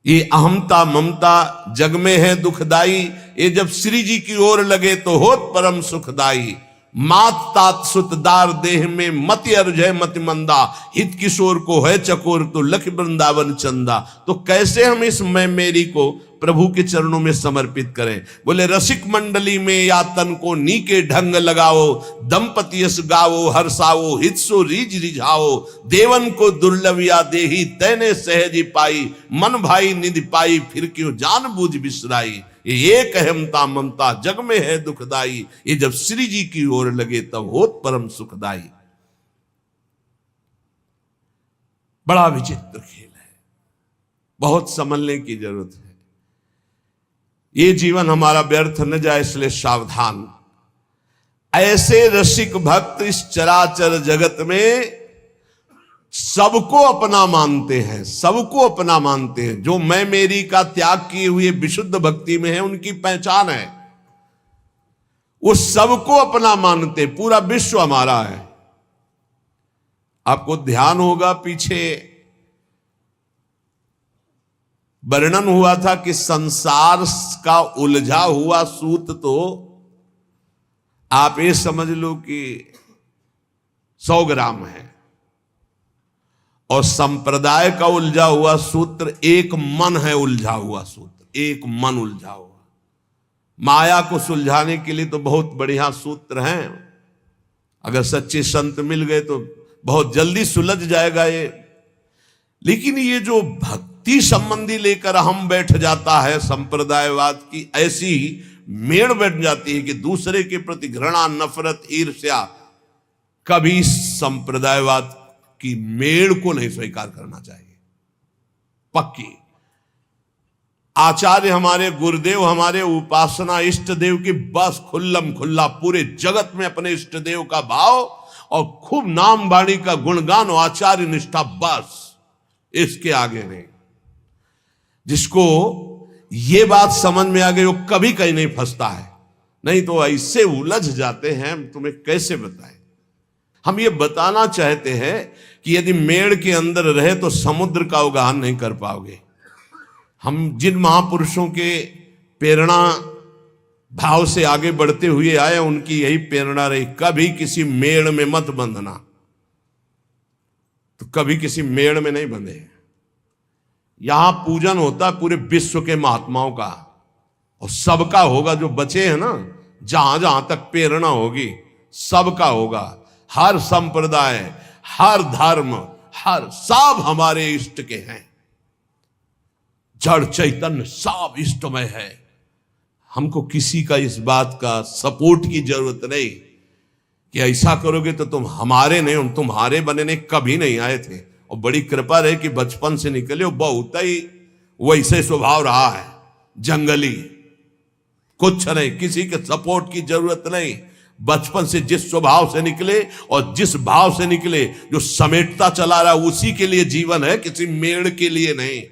ये अहमता ममता जग में है दुखदाई, ये जब श्री जी की ओर लगे तो होत परम सुखदाई। मात तात सुतदार देह में मति अर्जय मति मंदा, हित किशोर को है चकोर तो लख वृंदावन चंदा। तो कैसे हम इस मैं मेरी को प्रभु के चरणों में समर्पित करें? बोले रसिक मंडली में या तन को नी के ढंग लगाओ, दंपति यस गाओ हर्षाओ हित सो रीज रिझाओ। देवन को दुर्लभ या देही तैने सहजी पाई, मन भाई निधि पाई फिर क्यों जान बूझ बिसराई। ये एक अहमता ममता जग में है दुखदाई, ये जब श्री जी की ओर लगे तब होत परम सुखदाई। बड़ा विचित्र खेल है, बहुत समझने की जरूरत है। ये जीवन हमारा व्यर्थ न जाए इसलिए सावधान। ऐसे रसिक भक्त इस चराचर जगत में सबको अपना मानते हैं, सबको अपना मानते हैं। जो मैं मेरी का त्याग किए हुए विशुद्ध भक्ति में है उनकी पहचान है, वो सबको अपना मानते। पूरा विश्व हमारा है। आपको ध्यान होगा पीछे वर्णन हुआ था कि संसार का उलझा हुआ सूत तो आप ये समझ लो कि 100 ग्राम है, और संप्रदाय का उलझा हुआ सूत्र एक मन है। उलझा हुआ सूत्र एक मन उलझा हुआ। माया को सुलझाने के लिए तो बहुत बढ़िया सूत्र हैं, अगर सच्चे संत मिल गए तो बहुत जल्दी सुलझ जाएगा ये। लेकिन ये जो भक्ति संबंधी लेकर हम बैठ जाता है संप्रदायवाद की, ऐसी मेड़ बैठ जाती है कि दूसरे के प्रति घृणा नफरत ईर्ष्या, कभी संप्रदायवाद की मेड़ को नहीं स्वीकार करना चाहिए। पक्की आचार्य हमारे गुरुदेव हमारे उपासना इष्ट देव की बस खुल्लम खुल्ला पूरे जगत में अपने इष्ट देव का भाव और खूब नाम वाणी का गुणगान और आचार्य निष्ठा, बस इसके आगे नहीं। जिसको ये बात समझ में आ गई वो कभी कहीं नहीं फंसता है, नहीं तो ऐसे उलझ जाते हैं, तुम्हें कैसे बताएं। हम ये बताना चाहते हैं कि यदि मेड़ के अंदर रहे तो समुद्र का अवगाहन नहीं कर पाओगे। हम जिन महापुरुषों के प्रेरणा भाव से आगे बढ़ते हुए आए, उनकी यही प्रेरणा रही, कभी किसी मेड़ में मत बंधना। तो कभी किसी मेड़ में नहीं बंधे। यहां पूजन होता है पूरे विश्व के महात्माओं का, और सबका होगा। जो बचे हैं ना, जहां जहां तक प्रेरणा होगी सबका होगा। हर संप्रदाय, हर धर्म, हर सब हमारे इष्ट के हैं। जड़ चैतन्य सब इष्टमय है। हमको किसी का इस बात का सपोर्ट की जरूरत नहीं कि ऐसा करोगे तो तुम हमारे नहीं, हम तुम्हारे बनने कभी नहीं आए थे। और बड़ी कृपा रहे कि बचपन से निकले हो, बहुत ही वैसे स्वभाव रहा है, जंगली, कुछ नहीं, किसी के सपोर्ट की जरूरत नहीं। बचपन से जिस स्वभाव से निकले और जिस भाव से निकले, जो समेटता चला रहा उसी के लिए जीवन है, किसी मेड़ के लिए नहीं।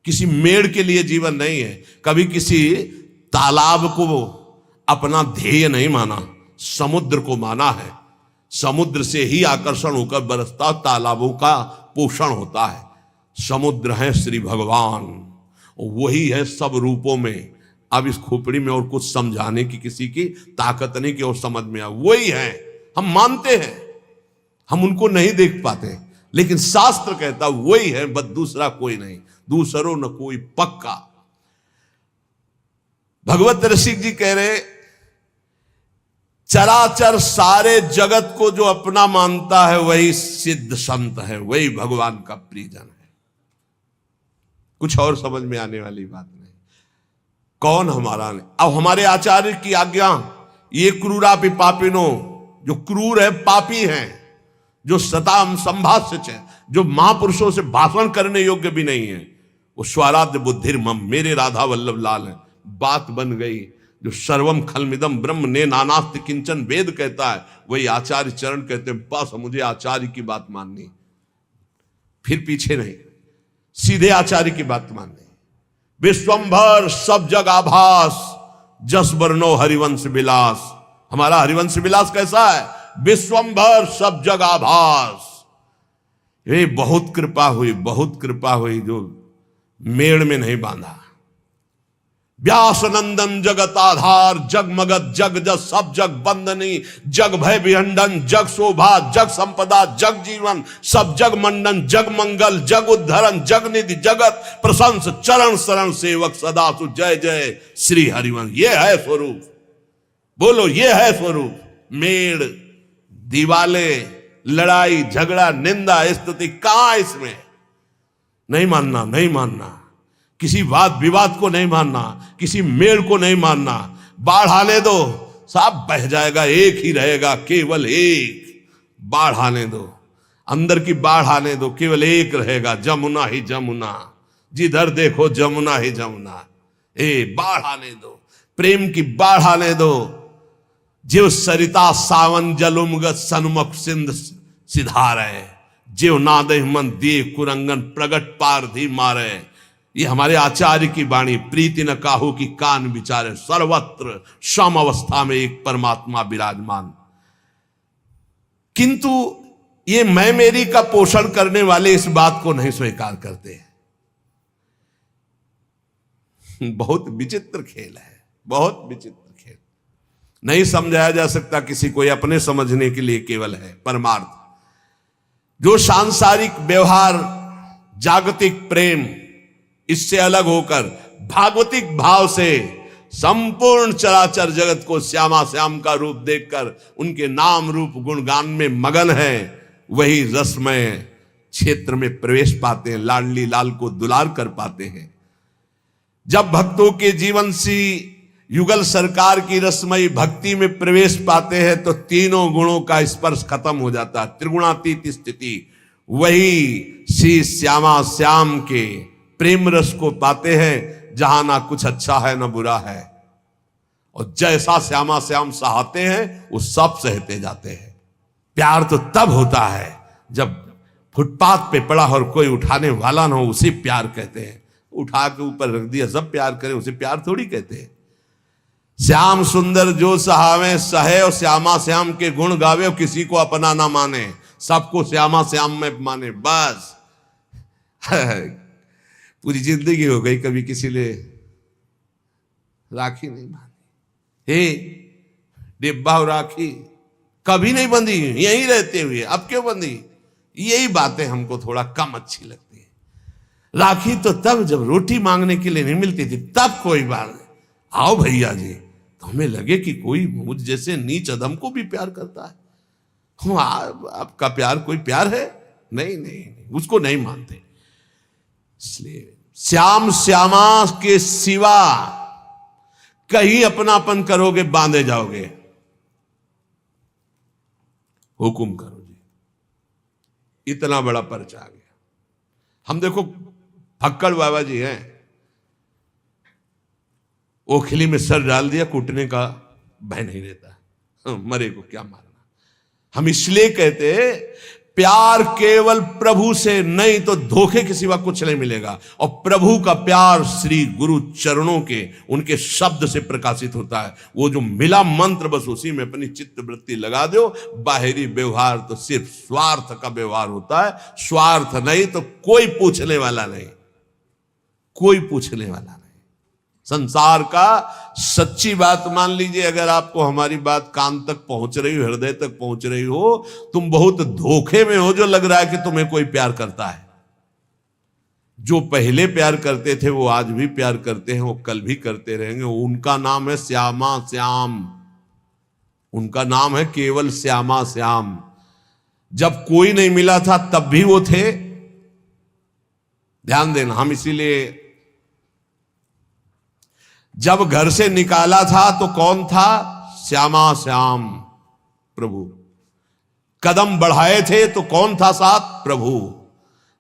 किसी मेड़ के लिए जीवन नहीं है। कभी किसी तालाब को अपना ध्येय नहीं माना, समुद्र को माना है। समुद्र से ही आकर्षण होकर बरसता, तालाबों का पोषण होता है। समुद्र है श्री भगवान, वही है सब रूपों में। अब इस खोपड़ी में और कुछ समझाने की किसी की ताकत नहीं कि और समझ में आ, वही है। हम मानते हैं, हम उनको नहीं देख पाते, लेकिन शास्त्र कहता वही है, बस दूसरा कोई नहीं। दूसरो न कोई पक्का। भगवत रसिक जी कह रहे, चराचर सारे जगत को जो अपना मानता है वही सिद्ध संत है, वही भगवान का प्रियजन है। कुछ और समझ में आने वाली बात नहीं। कौन हमारा नहीं। अब हमारे आचार्य की आज्ञा, ये क्रूरापि पापिनो, जो क्रूर है पापी हैं, जो सताम संभाष्य, जो महापुरुषों से भाषण करने योग्य भी नहीं है, वो स्वराध्य बुद्धिर्मम, मेरे राधा वल्लभ लाल है। बात बन गई। जो सर्वम खलमिदम ब्रह्म ने नानास्ति किंचन वेद कहता है, वही आचार्य चरण कहते हैं। बस मुझे आचार्य की बात माननी, फिर पीछे नहीं, सीधे आचार्य की बात माननी। विश्वंभर सब जग आभास, जस वर्णो हरिवंश विलास। हमारा हरिवंश विलास कैसा है? विश्वंभर सब जग आभास। ये बहुत कृपा हुई, बहुत कृपा हुई। जो मेड़ में नहीं बांधा। व्यास नंदन जगत आधार, जग मगत जग जस सब जग बंदनी, जग भय विहंडन, जग शोभा जग संपदा, जग जीवन सब जग मंडन, जग मंगल जग उद्धरण, जग निधि जगत प्रशंस, चरण शरण सेवक सदा सु जय जय श्री हरिवंश। ये है स्वरूप, बोलो ये है स्वरूप। मेड़, दीवाले, लड़ाई झगड़ा निंदा स्तुति कहां इसमें? नहीं मानना, नहीं मानना, किसी वाद विवाद को नहीं मानना, किसी मेड़ को नहीं मानना। बाढ़ आने दो, सब बह जाएगा, एक ही रहेगा, केवल एक। बाढ़ आने दो, अंदर की बाढ़ आने दो, केवल एक रहेगा, जमुना ही जमुना, जिधर देखो जमुना ही जमुना। बाढ़ आने दो, प्रेम की बाढ़ आने दो। जीव सरिता सावन जलुमगत सन्मुख सिंध सिधारे, जीव नादे मन दिए कुरंगन प्रगट पारधी मारे। ये हमारे आचार्य की वाणी, प्रीति न काहू की कान विचारे, सर्वत्र सम अवस्था में एक परमात्मा विराजमान। किंतु ये मैं मेरी का पोषण करने वाले इस बात को नहीं स्वीकार करते। बहुत विचित्र खेल है, बहुत विचित्र खेल। नहीं समझाया जा सकता किसी को, अपने समझने के लिए केवल है परमार्थ। जो सांसारिक व्यवहार, जागतिक प्रेम, इससे अलग होकर भागवतिक भाव से संपूर्ण चराचर जगत को श्यामा श्याम का रूप देखकर उनके नाम रूप गुणगान में मगन है, वही रसमय क्षेत्र में प्रवेश पाते हैं, लाडली लाल को दुलार कर पाते हैं। जब भक्तों के जीवन से युगल सरकार की रसमयी भक्ति में प्रवेश पाते हैं तो तीनों गुणों का स्पर्श खत्म हो जाता है, त्रिगुणातीत स्थिति। वही श्री श्यामा श्याम के प्रेम रस को पाते हैं, जहां ना कुछ अच्छा है ना बुरा है, और जैसा श्यामा श्याम सहाते हैं वो सब सहते जाते हैं। प्यार तो तब होता है जब फुटपाथ पे पड़ा और कोई उठाने वाला ना हो, उसे प्यार कहते हैं। उठा के ऊपर रख दिया, सब प्यार करें, उसे प्यार थोड़ी कहते हैं। श्याम सुंदर जो सहावे सहे, और श्यामा श्याम के गुण गावे, और किसी को अपना ना माने, सबको श्यामा श्याम में माने, बस। पूरी जिंदगी हो गई, कभी किसी ने राखी नहीं बांधी। हे डिब्बा और राखी कभी नहीं बंधी, यहीं रहते हुए, अब क्यों बंधी? यही बातें हमको थोड़ा कम अच्छी लगती है। राखी तो तब जब रोटी मांगने के लिए नहीं मिलती थी, तब कोई बात नहीं, आओ भैया जी, तो हमें लगे कि कोई मुझ जैसे नीच अधम को भी प्यार करता है। आपका प्यार कोई प्यार है? नहीं नहीं, उसको नहीं मानते। इसलिए श्याम श्यामा के सिवा कहीं अपनापन करोगे बांधे जाओगे। हुकुम करो जी, इतना बड़ा पर्चा आ गया। हम देखो फक्कड़ बाबा जी हैं, ओखली में सर डाल दिया, कूटने का भय नहीं रहता, मरे को क्या मारना। हम इसलिए कहते प्यार केवल प्रभु से, नहीं तो धोखे के सिवा कुछ नहीं मिलेगा। और प्रभु का प्यार श्री गुरु चरणों के, उनके शब्द से प्रकाशित होता है। वो जो मिला मंत्र, बस उसी में अपनी चित्त वृत्ति लगा दो। बाहरी व्यवहार तो सिर्फ स्वार्थ का व्यवहार होता है, स्वार्थ नहीं तो कोई पूछने वाला नहीं, कोई पूछने वाला नहीं। संसार का सच्ची बात मान लीजिए, अगर आपको हमारी बात कान तक पहुंच रही हो, हृदय तक पहुंच रही हो, तुम बहुत धोखे में हो जो लग रहा है कि तुम्हें कोई प्यार करता है। जो पहले प्यार करते थे वो आज भी प्यार करते हैं, वो कल भी करते रहेंगे। उनका नाम है श्यामा श्याम, उनका नाम है केवल श्यामा श्याम। जब कोई नहीं मिला था तब भी वो थे। ध्यान देना, हम इसीलिए जब घर से निकाला था तो कौन था? श्यामा श्याम प्रभु। कदम बढ़ाए थे तो कौन था साथ? प्रभु।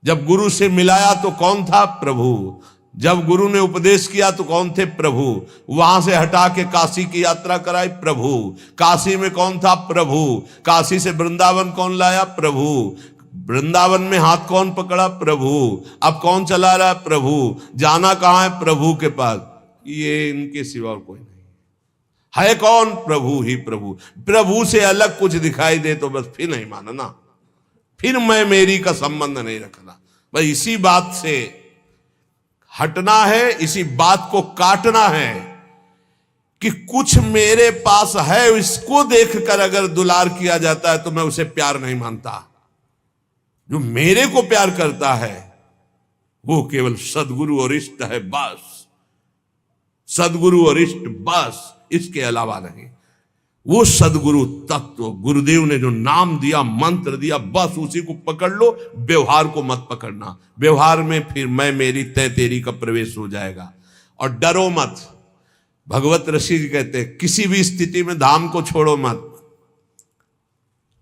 जब गुरु से मिलाया तो कौन था? प्रभु। जब गुरु ने उपदेश किया तो कौन थे? प्रभु। वहां से हटा के काशी की यात्रा कराई? प्रभु। काशी में कौन था? प्रभु। काशी से वृंदावन कौन लाया? प्रभु। वृंदावन में हाथ कौन पकड़ा? प्रभु। अब कौन चला रहा? प्रभु। जाना कहां है? प्रभु के पास। ये इनके सिवा और कोई नहीं है। कौन? प्रभु ही प्रभु। प्रभु से अलग कुछ दिखाई दे तो बस फिर नहीं मानना, फिर मैं मेरी का संबंध नहीं रखना। बस इसी बात से हटना है, इसी बात को काटना है कि कुछ मेरे पास है, इसको देखकर अगर दुलार किया जाता है तो मैं उसे प्यार नहीं मानता। जो मेरे को प्यार करता है वो केवल सदगुरु और इष्ट है, बस सदगुरु और इष्ट, बस, इसके अलावा नहीं। वो सदगुरु तत्व, गुरुदेव ने जो नाम दिया, मंत्र दिया, बस उसी को पकड़ लो। व्यवहार को मत पकड़ना, व्यवहार में फिर मैं मेरी तय तेरी का प्रवेश हो जाएगा। और डरो मत। भगवत ऋषि जी कहते हैं किसी भी स्थिति में धाम को छोड़ो मत।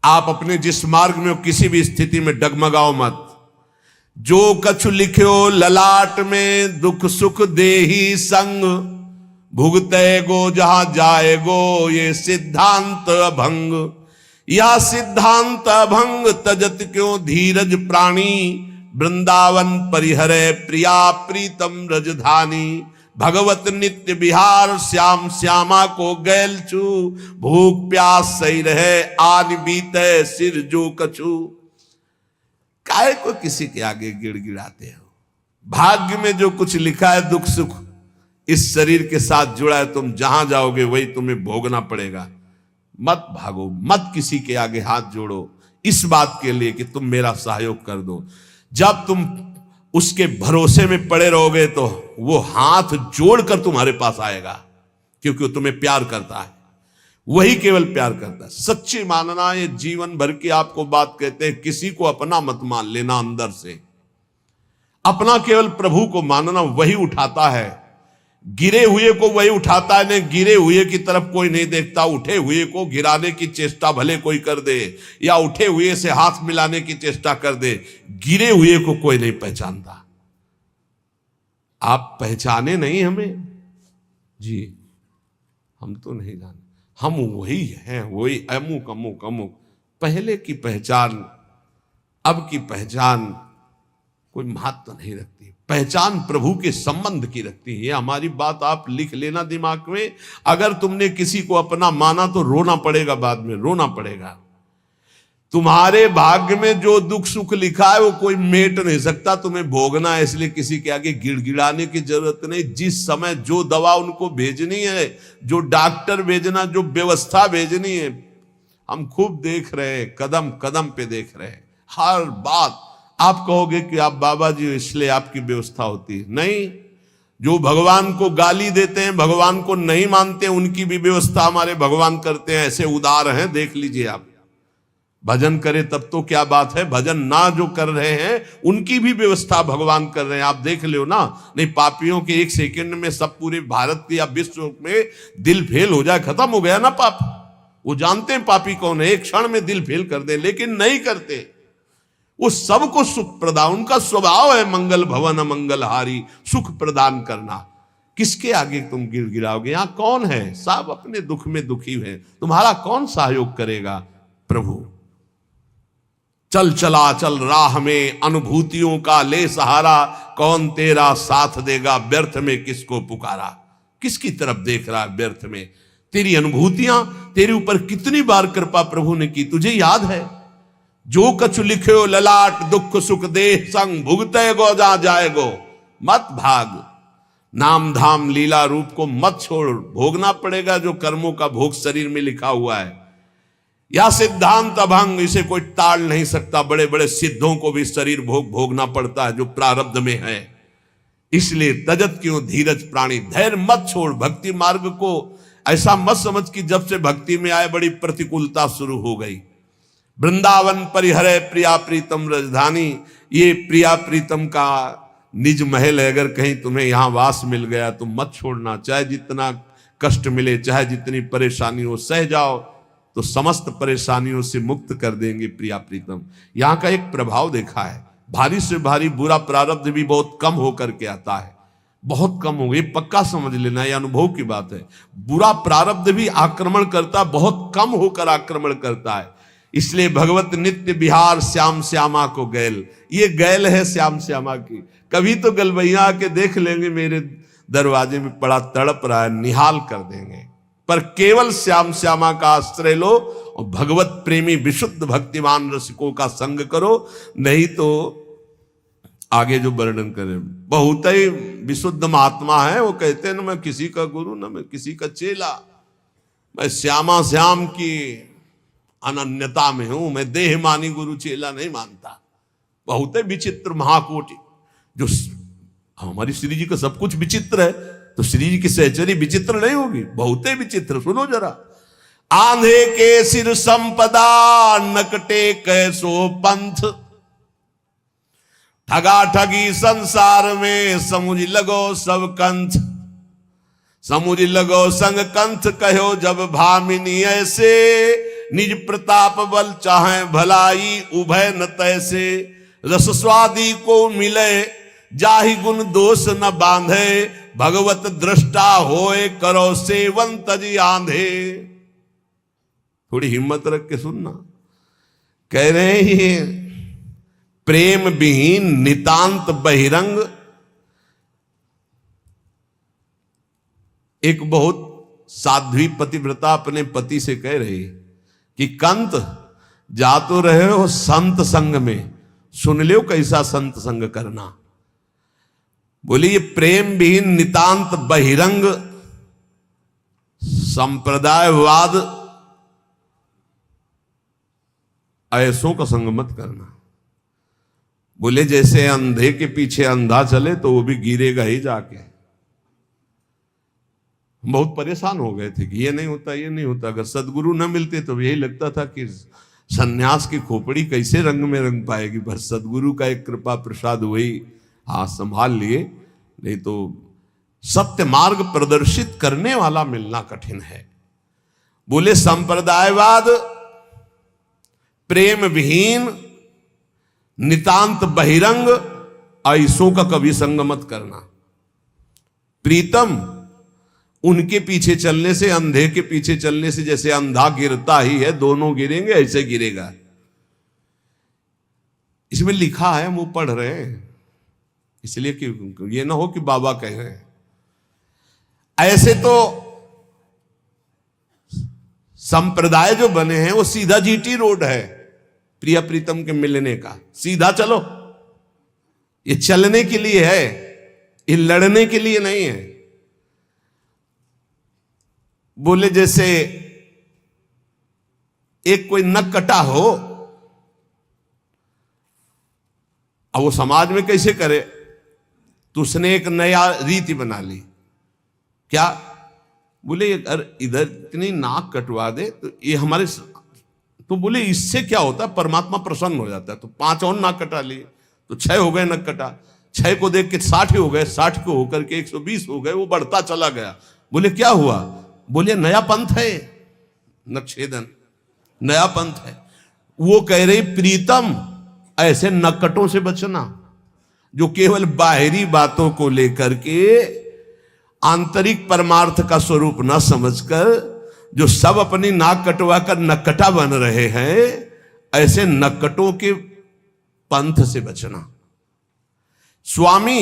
आप अपने जिस मार्ग में हो किसी भी स्थिति में डगमगाओ मत। जो कछु लिख्यो ललाट में दुख सुख देही संग, भुगते गो जहां जाएगो ये सिद्धांत अभंग। यह सिद्धांत अभंग तजत क्यों धीरज प्राणी, वृंदावन परिहरे प्रिया प्रीतम रजधानी। भगवत नित्य विहार श्याम श्यामा को गैल छू, भूख प्यास सही रहे आन बीते सिर जो कछु। काहे को किसी के आगे गिड़गिड़ाते हो? भाग्य में जो कुछ लिखा है दुख सुख इस शरीर के साथ जुड़ा है, तुम जहां जाओगे वही तुम्हें भोगना पड़ेगा। मत भागो, मत किसी के आगे हाथ जोड़ो इस बात के लिए कि तुम मेरा सहयोग कर दो। जब तुम उसके भरोसे में पड़े रहोगे तो वो हाथ जोड़कर तुम्हारे पास आएगा, क्योंकि वो तुम्हें प्यार करता है, वही केवल प्यार करता है। सच्ची मानना, ये जीवन भर की आपको बात कहते हैं, किसी को अपना मत मान लेना, अंदर से अपना केवल प्रभु को मानना, वही उठाता है। गिरे हुए को वही उठाता है, नहीं गिरे हुए की तरफ कोई नहीं देखता। उठे हुए को गिराने की चेष्टा भले कोई कर दे, या उठे हुए से हाथ मिलाने की चेष्टा कर दे, गिरे हुए को कोई नहीं पहचानता। आप पहचाने नहीं हमें जी, हम तो नहीं जानते, हम वही हैं, वही अमुक अमुक अमुक। पहले की पहचान अब की पहचान कोई महत्व नहीं रखती। पहचान प्रभु के संबंध की रखती है। ये हमारी बात आप लिख लेना दिमाग में। अगर तुमने किसी को अपना माना तो रोना पड़ेगा, बाद में रोना पड़ेगा। तुम्हारे भाग्य में जो दुख सुख लिखा है वो कोई मेट नहीं सकता, तुम्हें भोगना है। इसलिए किसी के आगे गिड़गिड़ाने की जरूरत नहीं। जिस समय जो दवा उनको भेजनी है, जो डॉक्टर भेजना, जो व्यवस्था भेजनी है, हम खूब देख रहे हैं, कदम कदम पे देख रहे हैं। हर बात आप कहोगे कि आप बाबा जी इसलिए आपकी व्यवस्था होती है, नहीं। जो भगवान को गाली देते हैं, भगवान को नहीं मानते, उनकी भी व्यवस्था हमारे भगवान करते हैं। ऐसे उदार हैं, देख लीजिए आप। भजन करे तब तो क्या बात है, भजन ना जो कर रहे हैं उनकी भी व्यवस्था भगवान कर रहे हैं। आप देख लो ना। नहीं, पापियों के एक सेकंड में सब पूरे भारत या विश्व में दिल फेल हो जाए, खत्म हो गया ना पाप। वो जानते हैं पापी कौन है, एक क्षण में दिल फेल कर दे, लेकिन नहीं करते। वो सबको सुख प्रदान, उनका स्वभाव है मंगल भवन मंगलहारी, सुख प्रदान करना। किसके आगे तुम गिड़गिड़ाओगे? यहां कौन है? सब अपने दुख में दुखी है, तुम्हारा कौन सहयोग करेगा? प्रभु। चल चला चल राह में अनुभूतियों का ले सहारा, कौन तेरा साथ देगा व्यर्थ में किसको पुकारा। किसकी तरफ देख रहा है व्यर्थ में? तेरी अनुभूतियां, तेरे ऊपर कितनी बार कृपा प्रभु ने की, तुझे याद है? जो कछु लिख्यो ललाट दुख सुख देह संग, भुगते गो जा जाएगो। मत भाग, नाम धाम लीला रूप को मत छोड़, भोगना पड़ेगा जो कर्मों का भोग शरीर में लिखा हुआ है। या सिद्धांत अभंग, इसे कोई टाल नहीं सकता। बड़े बड़े सिद्धों को भी शरीर भोगना पड़ता है जो प्रारब्ध में है। इसलिए तजत क्यों धीरज प्राणी, धैर्य मत छोड़। भक्ति मार्ग को ऐसा मत समझ कि जब से भक्ति में आए बड़ी प्रतिकूलता शुरू हो गई। वृंदावन परिहरे प्रिया प्रीतम राजधानी, ये प्रिया प्रीतम का निज महल है। अगर कहीं तुम्हें यहां वास मिल गया तो मत छोड़ना। चाहे जितना कष्ट मिले, चाहे जितनी परेशानी हो, सह जाओ तो समस्त परेशानियों से मुक्त कर देंगे प्रिया प्रीतम। यहां का एक प्रभाव देखा है, भारी से भारी बुरा प्रारब्ध भी बहुत कम होकर के आता है, बहुत कम हो। ये पक्का समझ लेना, ये अनुभव की बात है। बुरा प्रारब्ध भी आक्रमण करता, बहुत कम होकर आक्रमण करता है। इसलिए भगवत नित्य विहार श्याम श्यामा को गैल, ये गैल है श्याम श्यामा की। कभी तो गलबैया आके देख लेंगे, मेरे दरवाजे में पड़ा तड़प रहा है, निहाल कर देंगे। पर केवल श्याम श्यामा का आश्रय लो और भगवत प्रेमी विशुद्ध भक्तिमान रसिकों का संग करो। नहीं तो आगे जो वर्णन करें बहुत ही विशुद्ध महात्मा हैं, वो कहते हैं न मैं किसी का गुरु न मैं किसी का चेला, मैं श्यामा श्याम की अनन्यता में हूं, मैं देह मानी गुरु चेला नहीं मानता। बहुत विचित्र महाकोटि, जो हमारी श्री जी का सब कुछ विचित्र है, तो श्री जी की सहचरी विचित्र नहीं होगी? बहुत विचित्र। सुनो जरा, आंधे के सिर संपदा नकटे कैसो पंथ, ठगा ठगी संसार में समुझ लगो सब कंथ, समुझ लगो संग कंथ कहो जब भामिनी ऐसे, निज प्रताप बल चाहे भलाई उभय न तैसे, रस स्वादी को मिले जाहि गुण दोष न बांधे, भगवत दृष्टा होए करो सेवन तजी आंधे। थोड़ी हिम्मत रख के सुनना, कह रहे हैं प्रेम विहीन नितांत बहिरंग। एक बहुत साध्वी पतिव्रता अपने पति से कह रही कि कंत जा तो रहे हो संत संग में, सुन लो कैसा संत संग करना। बोले ये प्रेम विहीन नितांत बहिरंग संप्रदायवाद ऐसों का संग मत करना। बोले जैसे अंधे के पीछे अंधा चले तो वो भी गिरेगा ही जाके। बहुत परेशान हो गए थे कि ये नहीं होता ये नहीं होता। अगर सदगुरु न मिलते तो यही लगता था कि सन्यास की खोपड़ी कैसे रंग में रंग पाएगी, पर सदगुरु का एक कृपा प्रसाद हुई, हाँ संभाल लिए। नहीं तो सत्य मार्ग प्रदर्शित करने वाला मिलना कठिन है। बोले संप्रदायवाद प्रेम विहीन नितांत बहिरंग ऐसों का कभी संग मत करना। प्रीतम उनके पीछे चलने से, अंधे के पीछे चलने से जैसे अंधा गिरता ही है, दोनों गिरेंगे ऐसे गिरेगा। इसमें लिखा है, हम वो पढ़ रहे हैं इसलिए कि ये ना हो कि बाबा कह रहे हैं। ऐसे तो संप्रदाय जो बने हैं वो सीधा जीटी रोड है प्रिया प्रीतम के मिलने का। सीधा चलो, ये चलने के लिए है, ये लड़ने के लिए नहीं है। बोले जैसे एक कोई नक कटा हो, अब वो समाज में कैसे करे, तो उसने एक नया रीति बना ली। क्या? बोले अगर इधर इतनी नाक कटवा दे तो ये हमारे, तो बोले इससे क्या होता है, परमात्मा प्रसन्न हो जाता है। तो 5 और नाक कटा लिए तो 6 हो गए नक कटा। 6 को देख के 60 हो गए, 60 को होकर के 120 हो गए, वो बढ़ता चला गया। बोले क्या हुआ? बोले नया पंथ है, नक्षेदन नया पंथ है। वो कह रही प्रीतम ऐसे नक्कटों से बचना जो केवल बाहरी बातों को लेकर के आंतरिक परमार्थ का स्वरूप न समझकर जो सब अपनी नाक कटवा कर नक्कटा बन रहे हैं, ऐसे नक्कटों के पंथ से बचना। स्वामी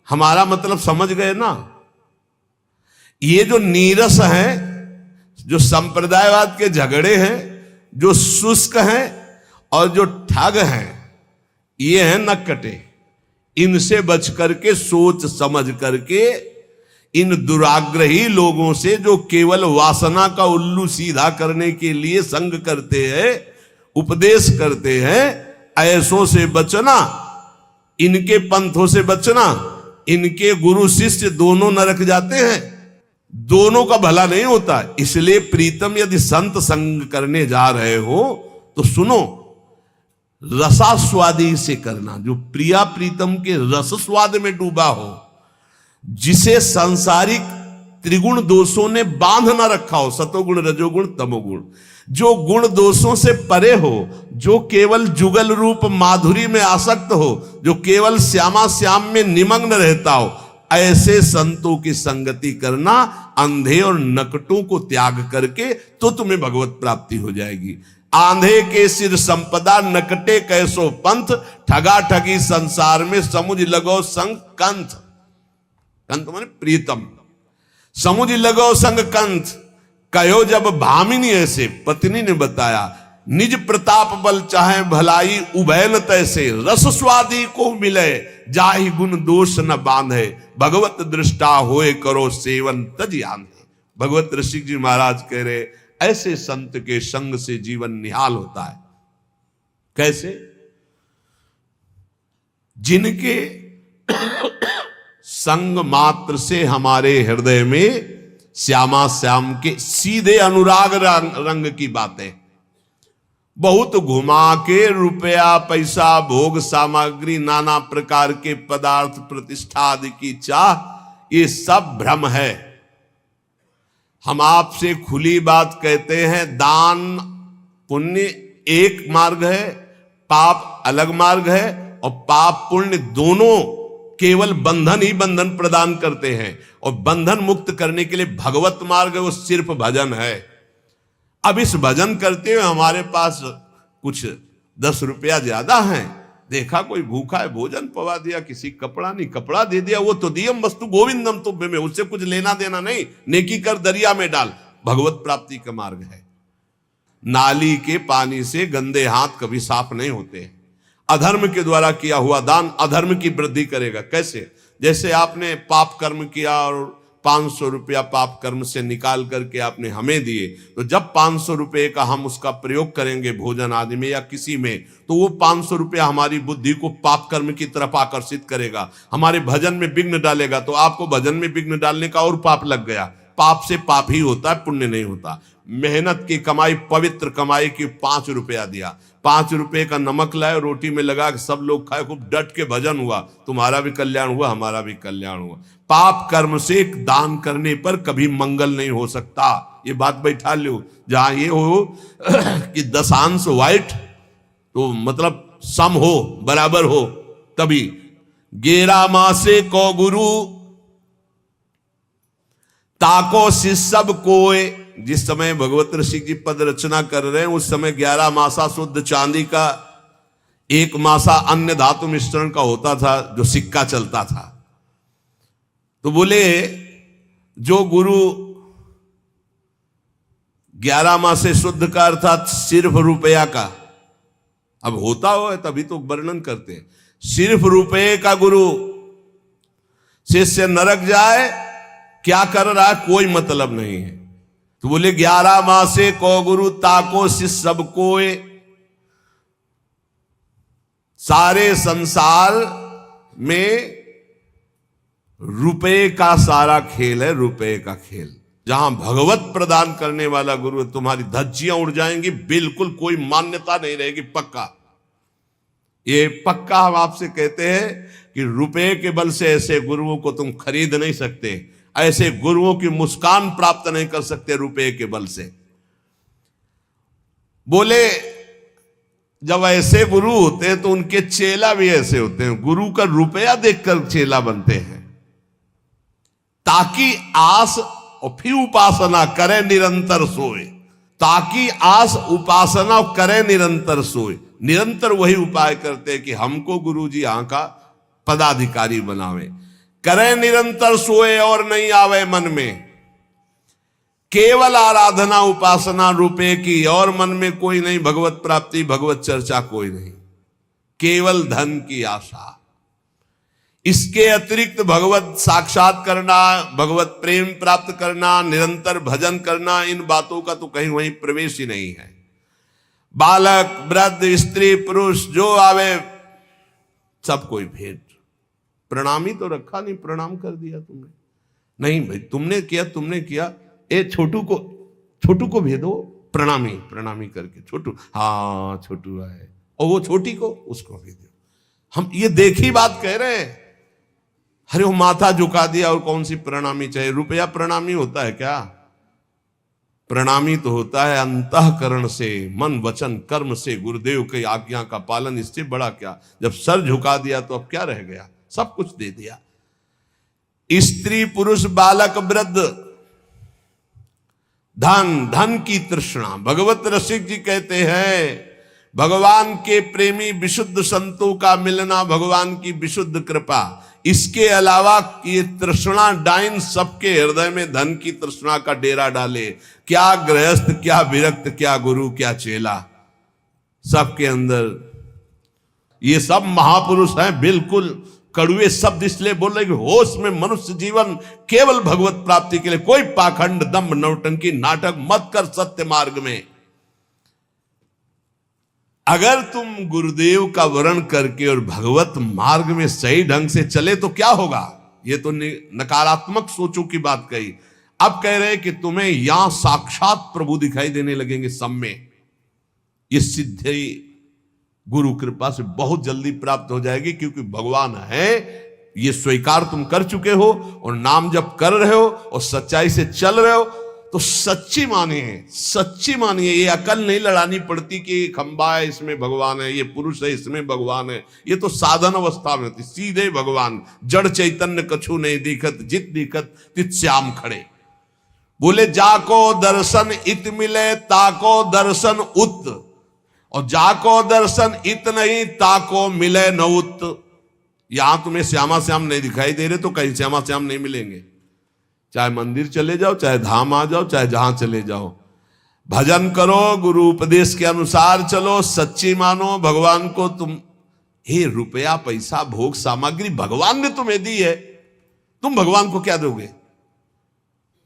हमारा मतलब समझ गए ना। ये जो नीरस हैं, जो संप्रदायवाद के झगड़े हैं, जो शुष्क हैं और जो ठग हैं, ये हैं नक्कटे। इनसे बच करके, सोच समझ करके, इन दुराग्रही लोगों से जो केवल वासना का उल्लू सीधा करने के लिए संग करते हैं, उपदेश करते हैं, ऐसों से बचना। इनके पंथों से बचना। इनके गुरु शिष्य दोनों नरक जाते हैं, दोनों का भला नहीं होता। इसलिए प्रीतम यदि संत संग करने जा रहे हो तो सुनो, रसास्वादी से करना, जो प्रिया प्रीतम के रस स्वाद में डूबा हो, जिसे सांसारिक त्रिगुण दोषों ने बांध ना रखा हो, सतोगुण रजोगुण तमोगुण, जो गुण दोषों से परे हो, जो केवल जुगल रूप माधुरी में आसक्त हो, जो केवल श्यामा श्याम में निमग्न रहता हो, ऐसे संतों की संगति करना। अंधे और नकटों को त्याग करके तो तुम्हें भगवत प्राप्ति हो जाएगी। आंधे के सिर संपदा नकटे कैसो पंथ, ठगा ठगी संसार में समुझ लगो संग कंथ। कंथ माने प्रीतम। समुझ लगो संग कंथ कहो जब भामिनी ऐसे, पत्नी ने बताया, निज प्रताप बल चाहे भलाई उभय न तैसे, रस स्वादी को मिले जाहि गुण दोष न बांधे, भगवत दृष्टा होए करो सेवन तज आंधे। भगवत ऋषि जी महाराज कह रहे ऐसे संत के संग से जीवन निहाल होता है। कैसे? जिनके संग मात्र से हमारे हृदय में श्यामा श्याम के सीधे अनुराग रंग की बातें, बहुत घुमा के रुपया पैसा भोग सामग्री नाना प्रकार के पदार्थ प्रतिष्ठा आदि की चाह, ये सब भ्रम है। हम आपसे खुली बात कहते हैं, दान पुण्य एक मार्ग है, पाप अलग मार्ग है, और पाप पुण्य दोनों केवल बंधन ही बंधन प्रदान करते हैं, और बंधन मुक्त करने के लिए भगवत मार्ग है, वो सिर्फ भजन है। अब इस भजन करते हुए हमारे पास कुछ 10 रुपया ज्यादा है, देखा कोई भूखा है भोजन पवा दिया, किसी कपड़ा नहीं कपड़ा दे दिया, वो तो दियम वस्तु गोविंदम तुभ्य में, उससे कुछ लेना देना नहीं, नेकी कर दरिया में डाल, भगवत प्राप्ति का मार्ग है। नाली के पानी से गंदे हाथ कभी साफ नहीं होते हैं। अधर्म के द्वारा किया हुआ दान अधर्म की वृद्धि करेगा। कैसे? जैसे आपने पाप कर्म किया और 500 रुपया पाप कर्म से निकाल करके आपने हमें दिए, तो जब 500 रुपये का हम उसका प्रयोग करेंगे भोजन आदि में या किसी में, तो वो 500 रुपया हमारी बुद्धि को पाप कर्म की तरफ आकर्षित करेगा, हमारे भजन में विघ्न डालेगा। तो आपको भजन में विघ्न डालने का और पाप लग गया। पाप से पाप ही होता है, पुण्य नहीं होता। मेहनत की कमाई, पवित्र कमाई की 5 रुपया दिया, 5 रुपये का नमक लाए, रोटी में लगा के सब लोग खाए, खूब डट के भजन हुआ, तुम्हारा भी कल्याण हुआ हमारा भी कल्याण हुआ। पाप कर्म से दान करने पर कभी मंगल नहीं हो सकता, ये बात बैठा लो। जहां ये हो कि दशांश वाइट तो मतलब सम हो, बराबर हो, तभी 11 मासे को गुरु ताको शिष्य कोय। जिस समय भगवत ऋषि जी पद रचना कर रहे हैं उस समय 11 मासा शुद्ध चांदी का, 1 मासा अन्य धातु मिश्रण का होता था जो सिक्का चलता था। तो बोले जो गुरु 11 मासे शुद्ध का अर्थात सिर्फ रुपया का, अब होता हो तभी तो वर्णन करते हैं, सिर्फ रुपये का गुरु शिष्य नरक जाए, क्या कर रहा है कोई मतलब नहीं है। तो बोले 11 मासे को गुरु ताको शिष्य सबको। सारे संसार में रुपए का सारा खेल है, रुपए का खेल। जहां भगवत प्रदान करने वाला गुरु, तुम्हारी धज्जियां उड़ जाएंगी, बिल्कुल कोई मान्यता नहीं रहेगी, पक्का। ये पक्का हम आपसे कहते हैं कि रुपए के बल से ऐसे गुरुओं को तुम खरीद नहीं सकते, ऐसे गुरुओं की मुस्कान प्राप्त नहीं कर सकते रुपए के बल से। बोले जब ऐसे गुरु होते हैं तो उनके चेला भी ऐसे होते हैं, गुरु का रुपया देखकर चेला बनते हैं, ताकि आस और फिर उपासना करे निरंतर सोए। ताकि आस उपासना करे निरंतर सोए, निरंतर वही उपाय करते हैं कि हमको गुरु जी यहाँ का पदाधिकारी बनावे। करे निरंतर सोए और नहीं आवे मन में, केवल आराधना उपासना रुपए की, और मन में कोई नहीं, भगवत प्राप्ति भगवत चर्चा कोई नहीं, केवल धन की आशा। इसके अतिरिक्त भगवत साक्षात करना, भगवत प्रेम प्राप्त करना, निरंतर भजन करना, इन बातों का तो कहीं वहीं प्रवेश ही नहीं है। बालक वृद्ध स्त्री पुरुष जो आवे सब कोई भेंट। प्रणामी तो रखा नहीं, प्रणाम कर दिया तुमने, नहीं भाई तुमने किया, ए छोटू को भेदो, प्रणामी प्रणामी करके, छोटू हाँ छोटू आए, और वो छोटी को उसको भेदो। हम ये देखी बात कह रहे हैं। अरे वो माथा झुका दिया और कौन सी प्रणामी चाहिए? रुपया प्रणामी होता है क्या? प्रणामी तो होता है अंतःकरण से, मन वचन कर्म से, गुरुदेव की आज्ञा का पालन। इससे बड़ा क्या? जब सर झुका दिया तो अब क्या रह गया? सब कुछ दे दिया। स्त्री पुरुष बालक वृद्ध, धन की तृष्णा। भगवत रसिक जी कहते हैं भगवान के प्रेमी विशुद्ध संतों का मिलना भगवान की विशुद्ध कृपा। इसके अलावा ये तृष्णा डाइन सबके हृदय में धन की तृष्णा का डेरा डाले। क्या गृहस्थ, क्या विरक्त, क्या गुरु, क्या चेला, सबके अंदर ये सब महापुरुष हैं, बिल्कुल कड़ुए शब्द इसलिए बोल रहे कि होश में मनुष्य जीवन केवल भगवत प्राप्ति के लिए, कोई पाखंड दंभ नौटंकी नाटक मत कर सत्य मार्ग में। अगर तुम गुरुदेव का वर्ण करके और भगवत मार्ग में सही ढंग से चले तो क्या होगा? ये तो नकारात्मक सोचों की बात कही। अब कह रहे कि तुम्हें यहां साक्षात प्रभु दिखाई देने लगेंगे सब में। ये सिद्धि गुरु कृपा से बहुत जल्दी प्राप्त हो जाएगी, क्योंकि भगवान है ये स्वीकार तुम कर चुके हो और नाम जप कर रहे हो और सच्चाई से चल रहे हो। तो सच्ची मानिए, ये अकल नहीं लड़ानी पड़ती कि खंबा है इसमें भगवान है, ये पुरुष है इसमें भगवान है। ये तो साधन अवस्था में होती, सीधे भगवान जड़ चैतन्य कछु नहीं दिखत, जित दिखत तित श्याम खड़े। बोले जाको दर्शन इत मिले ताको दर्शन उत, और जाको दर्शन इत नहीं ताको मिले न उत। यहां तुम्हें श्यामा श्याम नहीं दिखाई दे रहे तो कहीं श्यामा श्याम नहीं मिलेंगे। चाहे मंदिर चले जाओ, चाहे धाम आ जाओ, चाहे जहां चले जाओ, भजन करो, गुरु उपदेश के अनुसार चलो, सच्ची मानो भगवान को। तुम हे रुपया पैसा भोग सामग्री भगवान ने तुम्हें दी है, तुम भगवान को क्या दोगे?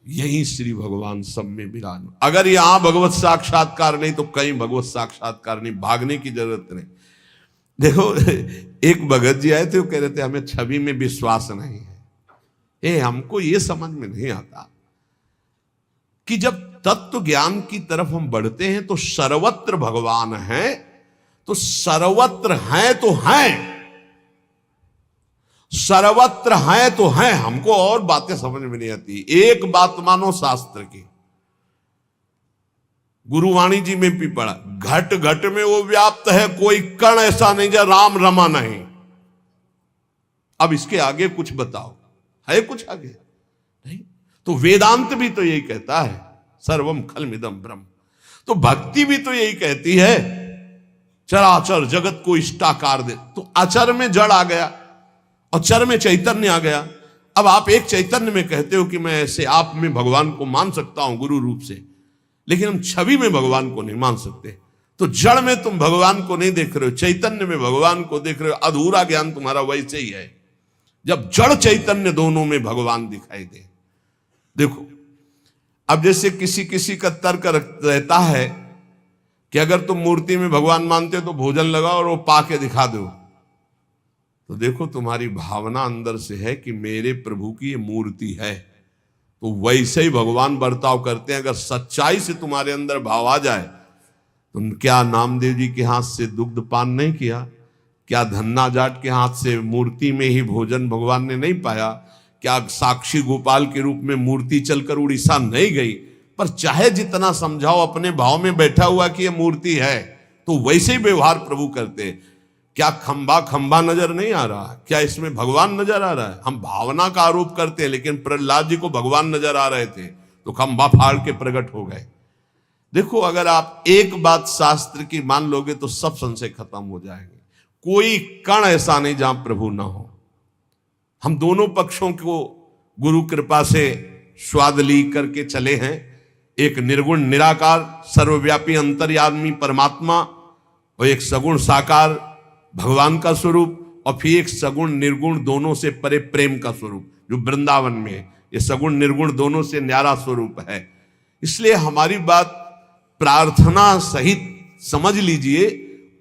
यही श्री भगवान सब में विराज। अगर यहां भगवत साक्षात्कार नहीं तो कहीं भगवत साक्षात्कार नहीं, भागने की जरूरत नहीं। देखो एक भगत जी आए थे, वो कह रहे थे हमें छवि में विश्वास नहीं है। हमको ये समझ में नहीं आता कि जब तत्व ज्ञान की तरफ हम बढ़ते हैं तो सर्वत्र भगवान है, तो सर्वत्र है तो है, सर्वत्र है तो है। हमको और बातें समझ में नहीं आती। एक बात मानो शास्त्र की, गुरुवाणी जी में भी पढ़ा, घट घट में वो व्याप्त है, कोई कण ऐसा नहीं जो राम रमा नहीं। अब इसके आगे कुछ बताओ, है कुछ आगे? नहीं। तो वेदांत भी तो यही कहता है, सर्वम खलमिदम ब्रह्म। तो भक्ति भी तो यही कहती है, चराचर जगत को इष्टाकार दे। तो अचर में जड़ आ गया और चर में चैतन्य आ गया। अब आप एक चैतन्य में कहते हो कि मैं ऐसे आप में भगवान को मान सकता हूं गुरु रूप से, लेकिन हम छवि में भगवान को नहीं मान सकते। तो जड़ में तुम भगवान को नहीं देख रहे हो, चैतन्य में भगवान को देख रहे हो। अधूरा ज्ञान तुम्हारा वैसे ही है जब जड़ चैतन्य दोनों में भगवान दिखाई दे। देखो अब जैसे किसी किसी का तर्क रहता है कि अगर तुम मूर्ति में भगवान मानते हो तो भोजन लगाओ और वो पाके दिखा दो। तो देखो तुम्हारी भावना अंदर से है कि मेरे प्रभु की ये मूर्ति है, तो वैसे ही भगवान बर्ताव करते हैं। अगर सच्चाई से तुम्हारे अंदर भाव आ जाए, तुम क्या नामदेव जी के हाथ से दुग्ध पान नहीं किया? क्या धन्ना जाट के हाथ से मूर्ति में ही भोजन भगवान ने नहीं पाया? क्या साक्षी गोपाल के रूप में मूर्ति चलकर उड़ीसा नहीं गई? पर चाहे जितना समझाओ, अपने भाव में बैठा हुआ कि ये मूर्ति है, तो वैसे ही व्यवहार प्रभु करते। क्या खंबा खंबा नजर नहीं आ रहा? क्या इसमें भगवान नजर आ रहा है? हम भावना का आरोप करते हैं, लेकिन प्रहलाद जी को भगवान नजर आ रहे थे तो खंबा फाड़ के प्रकट हो गए। देखो अगर आप एक बात शास्त्र की मान लोगे तो सब संशय खत्म हो जाएंगे। कोई कण ऐसा नहीं जहां प्रभु ना हो। हम दोनों पक्षों को गुरु कृपा से स्वाद ली करके चले हैं। एक निर्गुण निराकार सर्वव्यापी अंतर्यामी परमात्मा, और एक सगुण साकार भगवान का स्वरूप, और फिर एक सगुण निर्गुण दोनों से परे प्रेम का स्वरूप जो वृंदावन में है। ये सगुण निर्गुण दोनों से न्यारा स्वरूप है। इसलिए हमारी बात प्रार्थना सहित समझ लीजिए,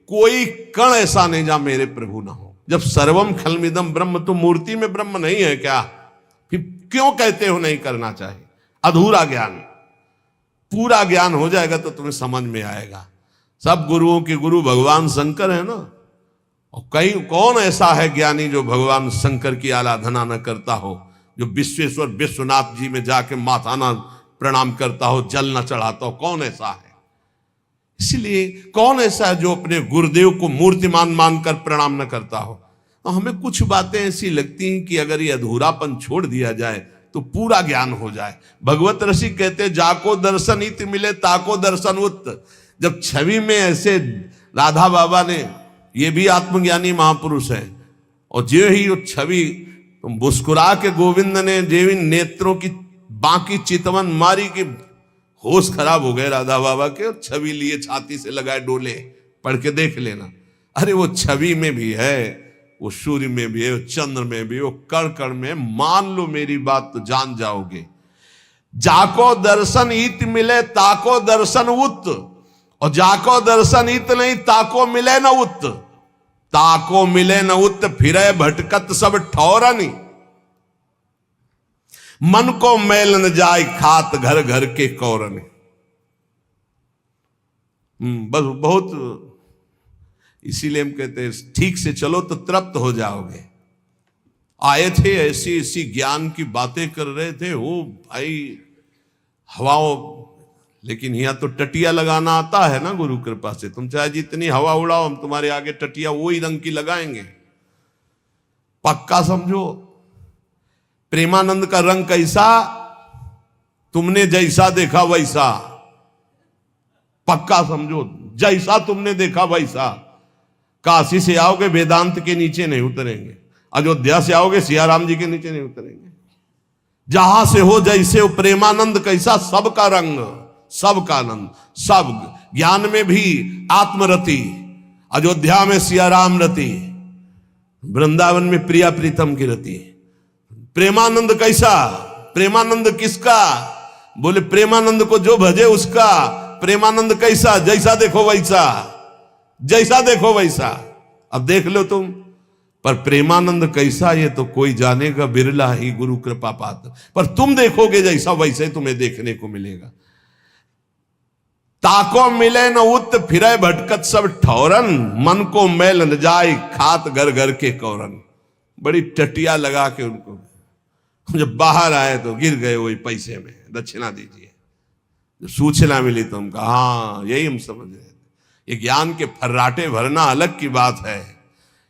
कोई कण ऐसा नहीं जहां मेरे प्रभु ना हो। जब सर्वम खलमिदम ब्रह्म, तो मूर्ति में ब्रह्म नहीं है क्या? फिर क्यों कहते हो नहीं करना चाहिए? अधूरा ज्ञान। पूरा ज्ञान हो जाएगा तो तुम्हें समझ में आएगा। सब गुरुओं के गुरु भगवान शंकर है ना, और कहीं कौन ऐसा है ज्ञानी जो भगवान शंकर की आराधना न करता हो, जो विश्वेश्वर विश्वनाथ जी में जाके माथा न प्रणाम करता हो, जल न चढ़ाता हो? कौन ऐसा है? इसलिए कौन ऐसा है जो अपने गुरुदेव को मूर्तिमान मानकर प्रणाम न करता हो? तो हमें कुछ बातें ऐसी लगती हैं कि अगर ये अधूरापन छोड़ दिया जाए तो पूरा ज्ञान हो जाए। भगवत रसिक कहते जाको दर्शन इत मिले ताको दर्शन उत। जब छवि में ऐसे राधा बाबा ने, ये भी आत्मज्ञानी महापुरुष है, और जो ही वो छवि मुस्कुरा के गोविंद ने जेवी नेत्रों की बाकी चितवन मारी की होश खराब हो गए राधा बाबा के, और छवि लिए छाती से लगाए डोले, पढ़ के देख लेना। अरे वो छवि में भी है, वो सूर्य में भी है, वो चंद्र में भी, वो कण कण में। मान लो मेरी बात तो जान जाओगे। जाको दर्शन इत मिले ताको दर्शन उत, और जाको दर्शन इत नहीं ताको मिले न उत। ताको मिले न उत फिरे भटकत सब ठौरनी, मन को मैल न जाए खात घर घर के कौरन। बस बहुत, इसीलिए हम कहते हैं ठीक से चलो तो तृप्त हो जाओगे। आए थे ऐसी ऐसी ज्ञान की बातें कर रहे थे, वो भाई हवाओं, लेकिन यहां तो टटिया लगाना आता है ना गुरु कृपा से। तुम चाहे जितनी हवा उड़ाओ, हम तुम्हारे आगे टटिया वही रंग की लगाएंगे, पक्का समझो। प्रेमानंद का रंग कैसा, तुमने जैसा देखा वैसा, पक्का समझो, जैसा तुमने देखा वैसा। काशी से आओगे वेदांत के नीचे नहीं उतरेंगे, अयोध्या से आओगे सियाराम जी के नीचे नहीं उतरेंगे। जहां से हो जैसे हो, प्रेमानंद कैसा, सबका रंग, सबका आनंद, सब। ज्ञान में भी आत्मरति, अयोध्या में सियाराम रति, वृंदावन में प्रिया प्रीतम की रति। प्रेमानंद कैसा, प्रेमानंद किसका, बोले प्रेमानंद को जो भजे उसका। प्रेमानंद कैसा, जैसा देखो वैसा, जैसा देखो वैसा। अब देख लो तुम, पर प्रेमानंद कैसा ये तो कोई जानेगा, बिरला ही गुरु कृपा पात्र। पर तुम देखोगे जैसा वैसे तुम्हें देखने को मिलेगा। ताको मिले न उत फिरे भटकत सब ठौरन, मन को मैल न जाए खात घर घर के कौरन। बड़ी टटिया लगा के उनको, जब बाहर आए तो गिर गए वही पैसे में, दक्षिणा दीजिए। जो सूचना मिली तो हम कहा हाँ यही हम समझ रहे थे। ये ज्ञान के फर्राटे भरना अलग की बात है,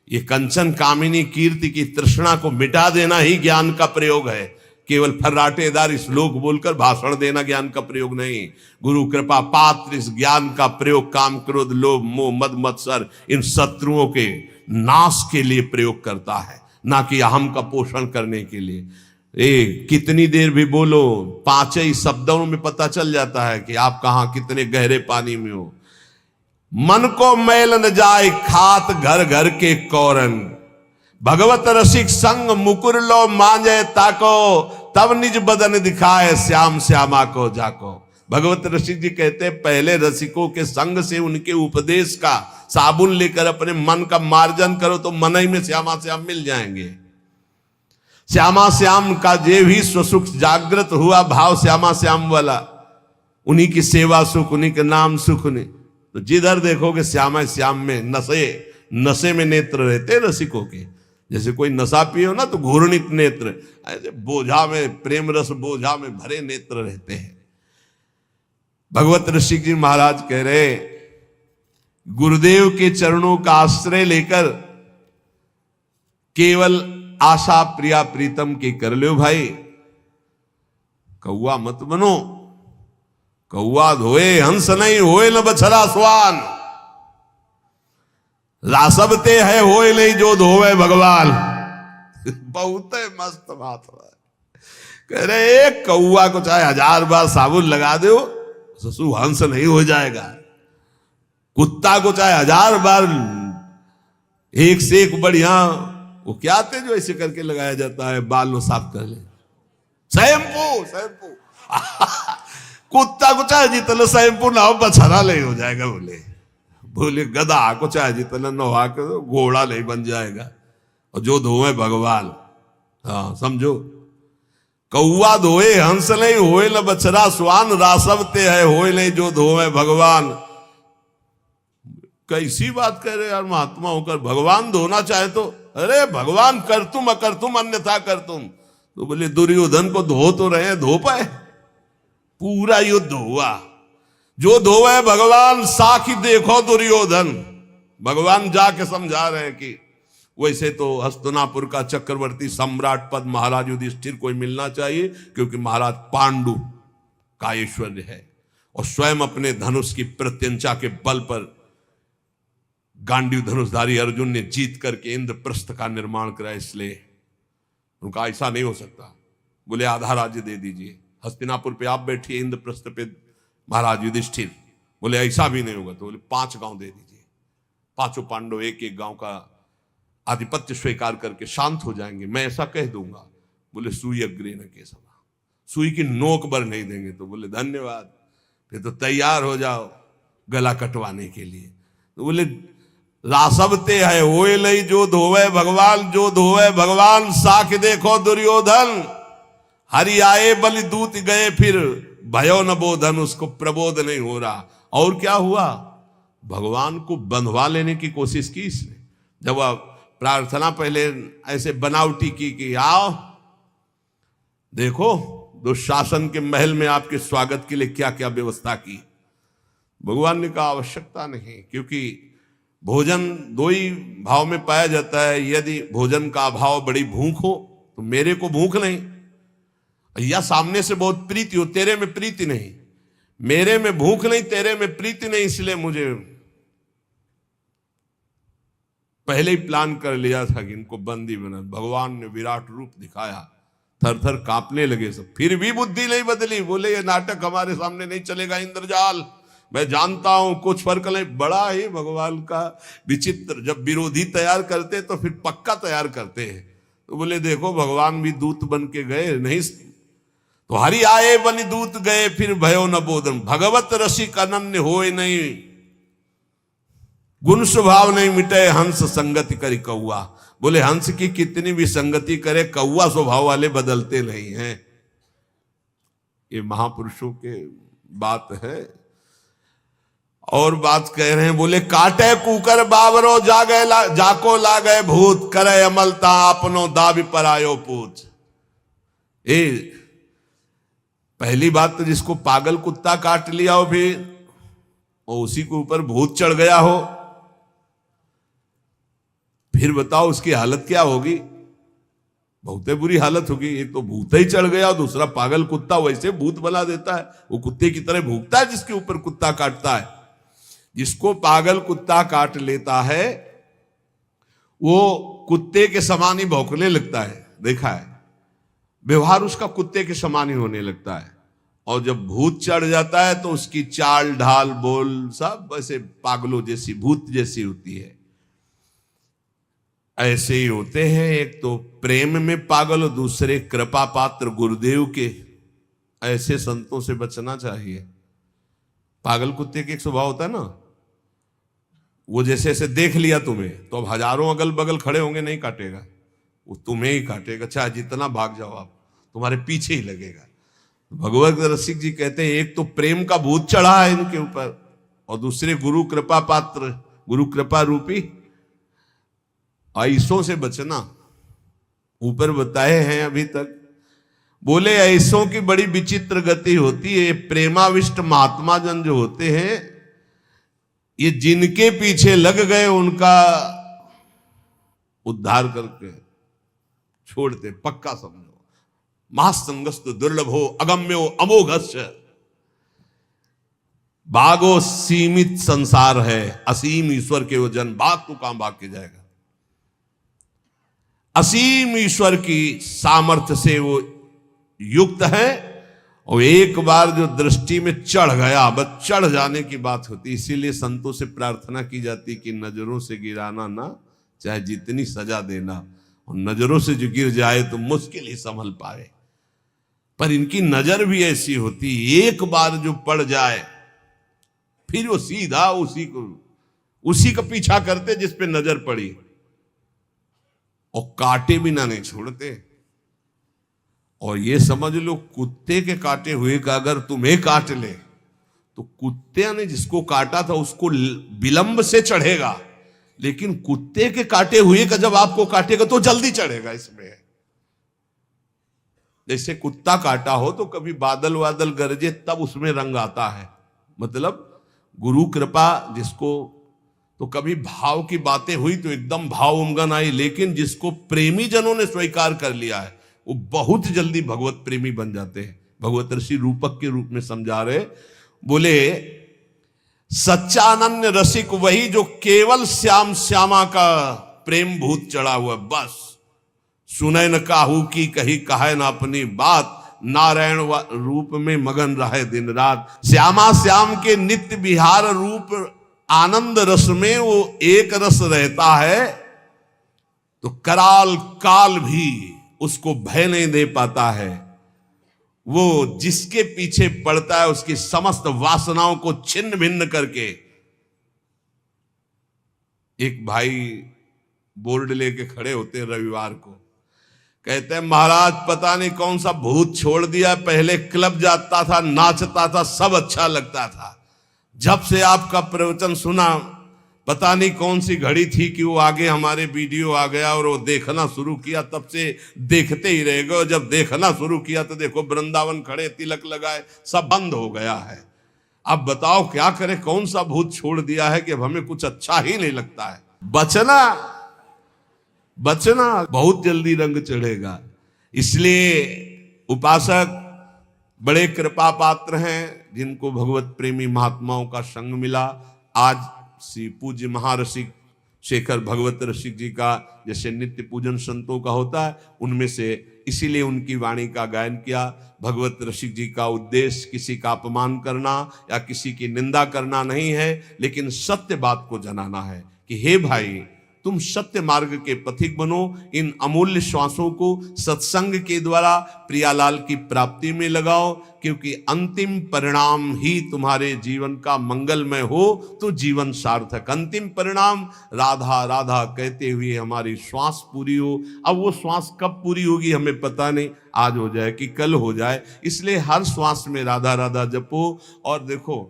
ये कंचन कामिनी कीर्ति की तृष्णा को मिटा देना ही ज्ञान का प्रयोग है। केवल फर्राटेदार श्लोक बोलकर भाषण देना ज्ञान का प्रयोग नहीं। गुरु कृपा पात्र इस ज्ञान का प्रयोग काम क्रोध लोभ मोह मद मत्सर इन शत्रुओं के नाश के लिए प्रयोग करता है, ना कि अहम का पोषण करने के लिए। कितनी देर भी बोलो, पांच ही शब्दों में पता चल जाता है कि आप कहां कितने गहरे पानी में हो। मन को मैल न जाए खात घर घर के कौरन, भगवत रसिक संग मुकुर लो मांजे ताको, तब निज बदन दिखाए श्याम श्यामा को जाको। भगवत रसिक जी कहते हैं पहले रसिकों के संग से, उनके उपदेश का साबुन लेकर अपने मन का मार्जन करो तो मन ही में श्यामा श्याम मिल जाएंगे। श्यामा श्याम का जे भी स्वसुख जागृत हुआ भाव श्यामा श्याम वाला, उन्हीं की सेवा सुख, उन्हीं के नाम सुख। उन्हीं तो जिधर देखोगे श्यामा श्याम में नशे में नेत्र रहते रसिकों के। जैसे कोई नशा पिए हो ना तो घूर्णित नेत्र, ऐसे बोझा में प्रेम रस बोझा में भरे नेत्र रहते हैं। भगवत ऋषिक जी महाराज कह रहे गुरुदेव के चरणों का आश्रय लेकर केवल आशा प्रिया प्रीतम की कर लो भाई। कौआ मत बनो, कौआ धोए हंस नहीं होए न बछड़ा स्वान, रासबते है होए नहीं जो धोवे भगवान। बहुत मस्त बात है। कह रहे एक कौआ को चाहे 1000 बार साबुन लगा दो ससु हंस नहीं हो जाएगा। कुत्ता को चाहे 1000 बार एक से एक बढ़िया, वो क्या आते जो ऐसे करके लगाया जाता है बाल साफ कर ले, शैम्पू कुत्ता को चाहे जितना शैम्पू ना हो बछड़ा नहीं हो जाएगा। बोले गधा को चाहे जितना नहा के घोड़ा नहीं बन जाएगा। और जो धोए भगवान, हाँ समझो, कौआ धोए हंस नहीं होए न बछड़ा स्वान, रासवते है होए नहीं जो धोए भगवान। कैसी बात कह रहे यार, महात्मा होकर भगवान धोना चाहे तो, अरे भगवान कर तुम अकर तुम अन्यथा कर तुम। तो बोले दुर्योधन को धो तो रहे, धो पाए? पूरा युद्ध हुआ, जो धोवे भगवान साखी देखो दुर्योधन। भगवान जाके समझा रहे हैं कि वैसे तो हस्तिनापुर का चक्रवर्ती सम्राट पद महाराज युधिष्ठिर को मिलना चाहिए, क्योंकि महाराज पांडु का ऐश्वर्य है और स्वयं अपने धनुष की प्रत्यंचा के बल पर गांडीव धनुषधारी अर्जुन ने जीत करके इंद्रप्रस्थ का निर्माण कराया। इसलिए उनका ऐसा नहीं हो सकता। बोले आधा राज्य दे दीजिए, हस्तिनापुर पे आप बैठिए, इंद्रप्रस्थ पे महाराज युधिष्ठिर। बोले ऐसा भी नहीं होगा। तो बोले 5 गांव दे दीजिए, 5 पांडव एक एक गांव का आधिपत्य स्वीकार करके शांत हो जाएंगे, मैं ऐसा कह दूंगा। बोले सुई अग्रे न केशवा, सुई की नोक पर नहीं देंगे। तो बोले धन्यवाद, फिर तो तैयार हो जाओ गला कटवाने के लिए। तो बोले रासबते है ओए लई जो धोवे भगवान, जो धोवे भगवान साख देखो दुर्योधन। हरि आए बलि दूत गए फिर भयो न बोधन, उसको प्रबोध नहीं हो रहा। और क्या हुआ, भगवान को बंधवा लेने की कोशिश की इसने। जब वह प्रार्थना पहले ऐसे बनावटी की कि आओ देखो दुशासन के महल में आपके स्वागत के लिए क्या क्या व्यवस्था की। भगवान ने कहा आवश्यकता नहीं, क्योंकि भोजन दो ही भाव में पाया जाता है। यदि भोजन का अभाव बड़ी भूख हो तो मेरे को भूख नहीं, या सामने से बहुत प्रीति हो, तेरे में प्रीति नहीं, मेरे में भूख नहीं, तेरे में प्रीति नहीं, इसलिए मुझे पहले ही प्लान कर लिया था कि इनको बंदी बना। भगवान ने विराट रूप दिखाया, थर थर कांपने लगे सब, फिर भी बुद्धि नहीं बदली। बोले ये नाटक हमारे सामने नहीं चलेगा इंद्रजाल, मैं जानता हूं कुछ फर्क नहीं। बड़ा ही भगवान का विचित्र, जब विरोधी तैयार करते तो फिर पक्का तैयार करते हैं। तो बोले देखो भगवान भी दूत बन के गए नहीं, तो हरि आए बलि दूत गए फिर भयो न बोधन। भगवत रसिक अनन्य होए नहीं, गुण स्वभाव नहीं मिटे हंस संगति करी कौआ। बोले हंस की कितनी भी संगति करे, कौआ स्वभाव वाले बदलते नहीं हैं। ये महापुरुषों के बात है। और बात कह रहे हैं, बोले काटे कुकर बाबरो जाको ला गए भूत, करे अमलता अपनो दाबी पर आयो पूत। पहली बात तो जिसको पागल कुत्ता काट लिया हो फिर और उसी के ऊपर भूत चढ़ गया हो, फिर बताओ उसकी हालत क्या होगी। बहुत बुरी हालत होगी। एक तो भूत ही चढ़ गया, दूसरा पागल कुत्ता वैसे भूत बना देता है, वो कुत्ते की तरह भूखता है जिसके ऊपर कुत्ता काटता है। जिसको पागल कुत्ता काट लेता है वो कुत्ते के समान ही भौंकने लगता है, देखा है, व्यवहार उसका कुत्ते के समान ही होने लगता है। और जब भूत चढ़ जाता है तो उसकी चाल ढाल बोल सब ऐसे पागलों जैसी, भूत जैसी होती है। ऐसे ही होते हैं, एक तो प्रेम में पागल और दूसरे कृपा पात्र गुरुदेव के। ऐसे संतों से बचना चाहिए। पागल कुत्ते का एक स्वभाव होता है ना, वो जैसे ऐसे देख लिया तुम्हें तो अब हजारों अगल बगल खड़े होंगे, नहीं काटेगा, वो तुम्हें ही काटेगा, चाहे जितना भाग जाओ आप, तुम्हारे पीछे ही लगेगा। भगवत रसिक जी कहते हैं एक तो प्रेम का भूत चढ़ा है इनके ऊपर, और दूसरे गुरु कृपा पात्र, गुरु कृपा रूपी ऐसों से बचना। ऊपर बताए हैं अभी तक। बोले ऐसों की बड़ी विचित्र गति होती है। प्रेमाविष्ट महात्मा जन जो होते हैं, ये जिनके पीछे लग गए उनका उद्धार करके छोड़ते, पक्का समझो। महासंगस्त दुर्लभो अगम्यो अमोघस्य, भागो सीमित संसार है, असीम ईश्वर के वो जन, भाग तो कहां भाग के जाएगा। असीम ईश्वर की सामर्थ्य से वो युक्त है, और एक बार जो दृष्टि में चढ़ गया, बस चढ़ जाने की बात होती। इसीलिए संतों से प्रार्थना की जाती कि नजरों से गिराना ना, चाहे जितनी सजा देना, और नजरों से जो गिर जाए तो मुश्किल ही संभल पाए। पर इनकी नजर भी ऐसी होती, एक बार जो पड़ जाए फिर वो सीधा उसी का पीछा करते जिस पे नजर पड़ी, और काटे बिना नहीं छोड़ते। और ये समझ लो कुत्ते के काटे हुए का अगर तुम्हें काट ले तो कुत्ते ने जिसको काटा था उसको विलंब से चढ़ेगा, लेकिन कुत्ते के काटे हुए का जब आपको काटेगा तो जल्दी चढ़ेगा। इसमें जैसे कुत्ता काटा हो तो कभी बादल वादल गरजे तब उसमें रंग आता है, मतलब गुरु कृपा जिसको, तो कभी भाव की बातें हुई तो एकदम भाव उमगन आई, लेकिन जिसको प्रेमी जनों ने स्वीकार कर लिया है वो बहुत जल्दी भगवत प्रेमी बन जाते हैं। भगवत ऋषि रूपक के रूप में समझा रहे, बोले सच्चा अनन्य रसिक वही जो केवल श्याम श्यामा का प्रेम भूत चढ़ा हुआ, बस सुने न काहू की कही कहे न अपनी बात, नारायण रूप में मगन रहे दिन रात। श्यामा श्याम के नित्य विहार रूप आनंद रस में वो एक रस रहता है, तो कराल काल भी उसको भय नहीं दे पाता है। वो जिसके पीछे पड़ता है उसकी समस्त वासनाओं को छिन्न भिन्न करके। एक भाई बोर्ड लेके खड़े होते हैं रविवार को, कहते हैं महाराज पता नहीं कौन सा भूत छोड़ दिया, पहले क्लब जाता था, नाचता था, सब अच्छा लगता था, जब से आपका प्रवचन सुना पता नहीं कौन सी घड़ी थी कि वो आगे हमारे वीडियो आ गया और वो देखना शुरू किया, तब से देखते ही रह गए। जब देखना शुरू किया तो देखो वृंदावन खड़े, तिलक लगाए, सब बंद हो गया है। अब बताओ क्या करें, कौन सा भूत छोड़ दिया है कि अब हमें कुछ अच्छा ही नहीं लगता है। बचना बचना बहुत जल्दी रंग चढ़ेगा। इसलिए उपासक बड़े कृपा पात्र हैं जिनको भगवत प्रेमी महात्माओं का संग मिला। आज श्री पूज्य महर्षि शेखर भगवत रसिक जी का जैसे नित्य पूजन संतों का होता है, उनमें से इसीलिए उनकी वाणी का गायन किया। भगवत रसिक जी का उद्देश्य किसी का अपमान करना या किसी की निंदा करना नहीं है, लेकिन सत्य बात को जनाना है कि हे भाई तुम सत्य मार्ग के पथिक बनो। इन अमूल्य श्वासों को सत्संग के द्वारा प्रियालाल की प्राप्ति में लगाओ, क्योंकि अंतिम परिणाम ही तुम्हारे जीवन का मंगलमय हो तो जीवन सार्थक। अंतिम परिणाम राधा राधा कहते हुए हमारी श्वास पूरी हो। अब वो श्वास कब पूरी होगी हमें पता नहीं, आज हो जाए कि कल हो जाए, इसलिए हर श्वास में राधा राधा जपो। और देखो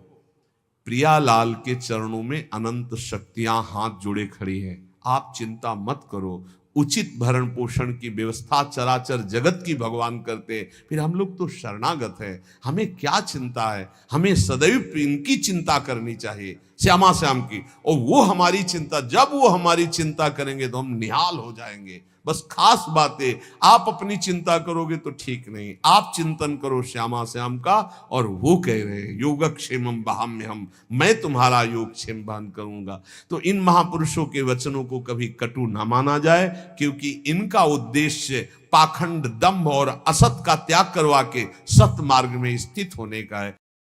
प्रियालाल के चरणों में अनंत शक्तियां हाथ जोड़े खड़ी हैं। आप चिंता मत करो, उचित भरण पोषण की व्यवस्था चराचर जगत की भगवान करते, फिर हम लोग तो शरणागत हैं, हमें क्या चिंता है। हमें सदैव इनकी चिंता करनी चाहिए, श्यामा श्याम की। और वो हमारी चिंता, जब वो हमारी चिंता करेंगे तो हम निहाल हो जाएंगे। बस खास बातें, आप अपनी चिंता करोगे तो ठीक नहीं, आप चिंतन करो श्यामा श्याम का। और वो कह रहे हैं योगक्षेमम वहाम्यहम्, मैं तुम्हारा योगक्षेम वहन करूंगा। तो इन महापुरुषों के वचनों को कभी कटु ना माना जाए, क्योंकि इनका उद्देश्य पाखंड, दंभ और असत का त्याग करवा के सत मार्ग में स्थित होने का है।